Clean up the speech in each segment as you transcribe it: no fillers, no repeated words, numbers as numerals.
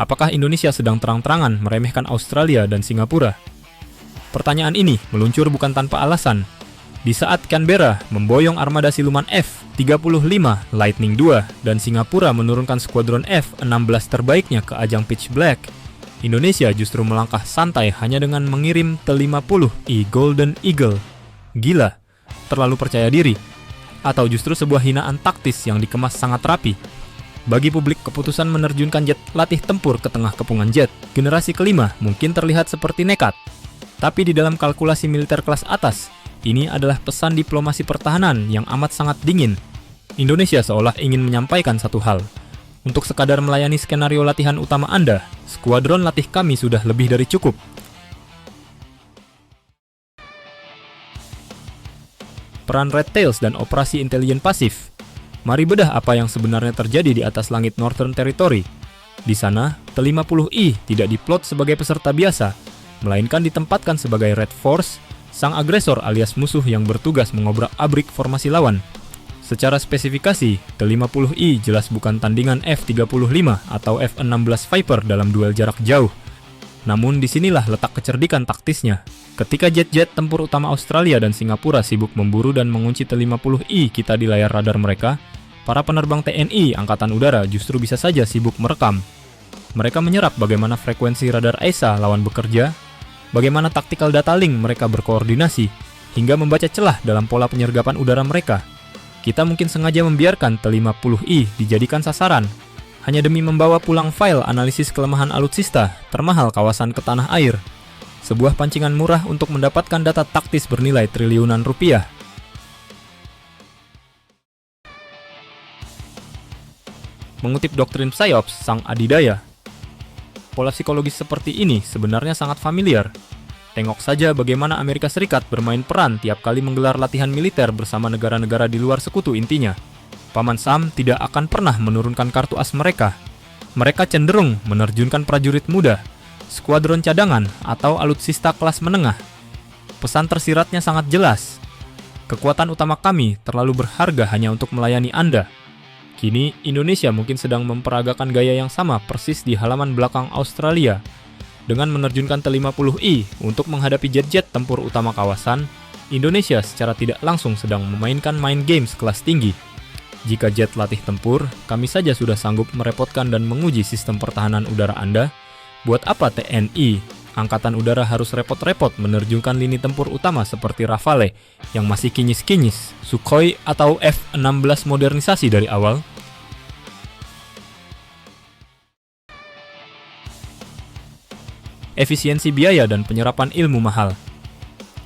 Apakah Indonesia sedang terang-terangan meremehkan Australia dan Singapura? Pertanyaan ini meluncur bukan tanpa alasan. Di saat Canberra memboyong armada siluman F-35 Lightning II dan Singapura menurunkan skuadron F-16 terbaiknya ke ajang Pitch Black, Indonesia justru melangkah santai hanya dengan mengirim T-50I Golden Eagle. Gila, terlalu percaya diri. Atau justru sebuah hinaan taktis yang dikemas sangat rapi. Bagi publik, keputusan menerjunkan jet latih tempur ke tengah kepungan jet generasi kelima mungkin terlihat seperti nekat. Tapi di dalam kalkulasi militer kelas atas, ini adalah pesan diplomasi pertahanan yang amat sangat dingin. Indonesia seolah ingin menyampaikan satu hal. Untuk sekadar melayani skenario latihan utama Anda, skuadron latih kami sudah lebih dari cukup. Peran Red Tails dan operasi intelijen pasif. Mari bedah apa yang sebenarnya terjadi di atas langit Northern Territory. Di sana, T-50I tidak diplot sebagai peserta biasa, melainkan ditempatkan sebagai Red Force, sang agresor alias musuh yang bertugas mengobrak-abrik formasi lawan. Secara spesifikasi, T-50I jelas bukan tandingan F-35 atau F-16 Viper dalam duel jarak jauh. Namun disinilah letak kecerdikan taktisnya. Ketika jet-jet tempur utama Australia dan Singapura sibuk memburu dan mengunci T-50I kita di layar radar mereka, para penerbang TNI Angkatan Udara justru bisa saja sibuk merekam. Mereka menyerap bagaimana frekuensi radar ESA lawan bekerja, bagaimana tactical data link mereka berkoordinasi, hingga membaca celah dalam pola penyergapan udara mereka. Kita mungkin sengaja membiarkan T-50I dijadikan sasaran, hanya demi membawa pulang file analisis kelemahan alutsista termahal kawasan ke tanah air. Sebuah pancingan murah untuk mendapatkan data taktis bernilai triliunan rupiah. Mengutip doktrin PSYOPS sang adidaya, pola psikologis seperti ini sebenarnya sangat familiar. Tengok saja bagaimana Amerika Serikat bermain peran tiap kali menggelar latihan militer bersama negara-negara di luar sekutu intinya. Paman Sam tidak akan pernah menurunkan kartu as mereka. Mereka cenderung menerjunkan prajurit muda, skuadron cadangan, atau alutsista kelas menengah. Pesan tersiratnya sangat jelas. Kekuatan utama kami terlalu berharga hanya untuk melayani Anda. Kini, Indonesia mungkin sedang memperagakan gaya yang sama persis di halaman belakang Australia. Dengan menerjunkan T-50I untuk menghadapi jet-jet tempur utama kawasan, Indonesia secara tidak langsung sedang memainkan mind games kelas tinggi. Jika jet latih tempur, kami saja sudah sanggup merepotkan dan menguji sistem pertahanan udara Anda. Buat apa TNI, Angkatan Udara harus repot-repot menerjunkan lini tempur utama seperti Rafale yang masih kinyis-kinyis, Sukhoi atau F-16 modernisasi dari awal? Efisiensi biaya dan penyerapan ilmu mahal.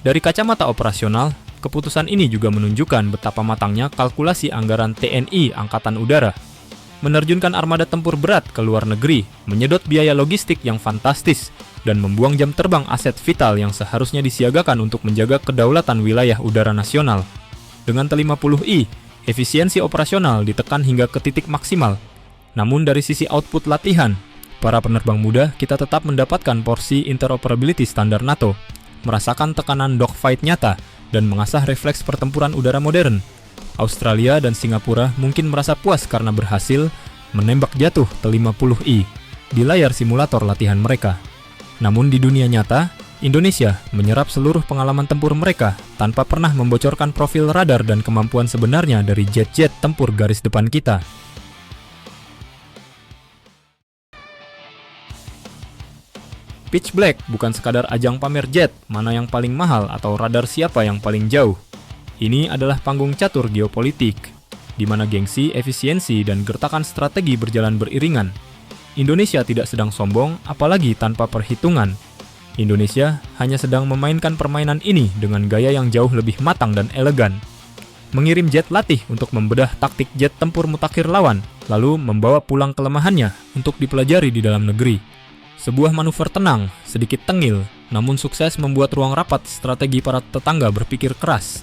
Dari kacamata operasional, keputusan ini juga menunjukkan betapa matangnya kalkulasi anggaran TNI Angkatan Udara. Menerjunkan armada tempur berat ke luar negeri, menyedot biaya logistik yang fantastis, dan membuang jam terbang aset vital yang seharusnya disiagakan untuk menjaga kedaulatan wilayah udara nasional. Dengan T-50I, efisiensi operasional ditekan hingga ke titik maksimal. Namun dari sisi output latihan, para penerbang muda kita tetap mendapatkan porsi interoperability standar NATO, merasakan tekanan dogfight nyata, dan mengasah refleks pertempuran udara modern. Australia dan Singapura mungkin merasa puas karena berhasil menembak jatuh T-50I di layar simulator latihan mereka. Namun di dunia nyata, Indonesia menyerap seluruh pengalaman tempur mereka tanpa pernah membocorkan profil radar dan kemampuan sebenarnya dari jet-jet tempur garis depan kita. Pitch Black bukan sekadar ajang pamer jet mana yang paling mahal atau radar siapa yang paling jauh. Ini adalah panggung catur geopolitik, di mana gengsi, efisiensi, dan gertakan strategi berjalan beriringan. Indonesia tidak sedang sombong, apalagi tanpa perhitungan. Indonesia hanya sedang memainkan permainan ini dengan gaya yang jauh lebih matang dan elegan. Mengirim jet latih untuk membedah taktik jet tempur mutakhir lawan, lalu membawa pulang kelemahannya untuk dipelajari di dalam negeri. Sebuah manuver tenang, sedikit tengil, namun sukses membuat ruang rapat strategi para tetangga berpikir keras.